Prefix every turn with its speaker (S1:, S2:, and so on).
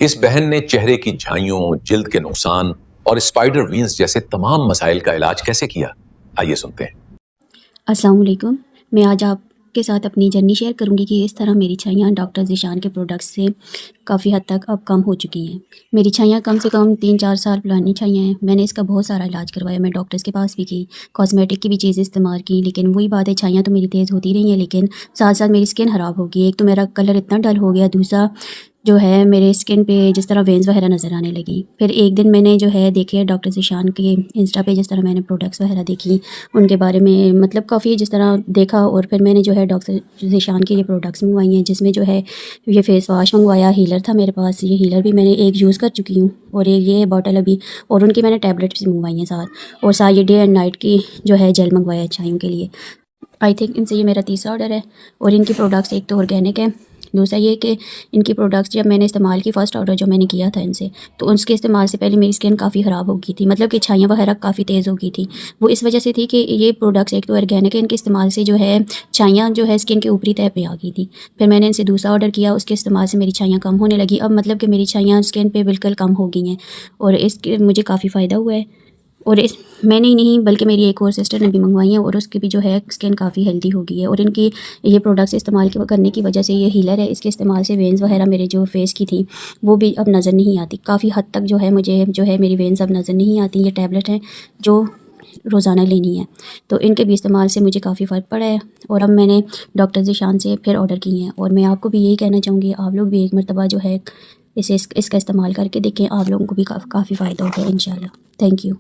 S1: इस बहन ने चेहरे की झाइयों, जिल्द के नुकसान और स्पाइडर वीन्स जैसे तमाम मसाइल का इलाज कैसे किया, आइए सुनते हैं।
S2: अस्सलाम वालेकुम। मैं आज आपके साथ अपनी जर्नी शेयर करूंगी कि इस तरह मेरी छाइयाँ डॉक्टर ज़ीशान के प्रोडक्ट्स से काफ़ी हद तक अब कम हो चुकी हैं। मेरी छाइयाँ कम से कम 3-4 साल पुरानी छाइयाँ हैं। मैंने इसका बहुत सारा इलाज करवाया, मैं डॉक्टर्स के पास भी की, कॉस्मेटिक की भी चीज़ें इस्तेमाल की, लेकिन वही बात है, छाइयाँ तो मेरी तेज़ होती रही हैं, लेकिन साथ साथ मेरी स्किन ख़राब हो गई। एक तो मेरा कलर इतना डल हो गया, दूसरा जो है मेरे स्किन पे जिस तरह वेन्स वगैरह नज़र आने लगी। फिर एक दिन मैंने जो है देखे डॉक्टर ज़ीशान के इंस्टा पे, जिस तरह मैंने प्रोडक्ट्स वगैरह देखी, उनके बारे में मतलब काफ़ी जिस तरह देखा, और फिर मैंने जो है डॉक्टर ज़ीशान की ये प्रोडक्ट्स मंगवाई हैं, जिसमें जो है ये फेस वाश मंगवाया, हीलर था मेरे पास, ये हीलर भी मैंने एक यूज़ कर चुकी हूँ, और ये बॉटल अभी, और उनकी मैंने टैबलेट्स भी मंगवाई हैं साथ, और साथ ये डे एंड नाइट की जो है जेल मंगवाया है छाइयों के लिए। आई थिंक इनसे ये मेरा तीसरा ऑर्डर है, और इनकी प्रोडक्ट्स एक तो ऑर्गेनिक है, दूसरा ये कि इनकी प्रोडक्ट्स जब मैंने इस्तेमाल की, फ़र्स्ट ऑर्डर जो मैंने किया था इनसे, तो उसके इस्तेमाल से पहले मेरी स्किन काफ़ी ख़राब हो गई थी, मतलब कि छाइयाँ वगैरह काफ़ी तेज़ हो गई थी। वो इस वजह से थी कि ये प्रोडक्ट्स एक तो ऑर्गेनिक है, इनके इस्तेमाल से जो है छाइयाँ जो है स्किन के ऊपरी तह पे आ गई थी। फिर मैंने इनसे दूसरा ऑर्डर किया, उसके इस्तेमाल से मेरी छाइयाँ कम होने लगी। अब मतलब कि मेरी छाइयाँ स्किन पर बिल्कुल कम हो गई हैं, और इसके मुझे काफ़ी फ़ायदा हुआ है। और इस मैंने ही नहीं बल्कि मेरी एक और सिस्टर ने भी मंगवाई हैं, और उसकी भी जो है स्किन काफ़ी हेल्दी हो गई है। और इनकी ये प्रोडक्ट्स इस्तेमाल करने की वजह से, ये हीलर है, इसके इस्तेमाल से वेन्स वगैरह मेरे जो फेस की थी वो भी अब नज़र नहीं आती। काफ़ी हद तक जो है मुझे जो है मेरी वेन्स अब नज़र नहीं आती। ये टैबलेट हैं जो रोज़ाना लेनी है, तो इनके भी इस्तेमाल से मुझे काफ़ी फ़र्क पड़ा है। और अब मैंने डॉक्टर ज़ीशान से फिर ऑर्डर किए हैं, और मैं आपको भी यही कहना चाहूँगी, आप लोग भी एक मरतबा जो है इसका इस्तेमाल करके देखें, आप लोगों को भी काफ़ी फ़ायदा होगा इंशाल्लाह। Thank you.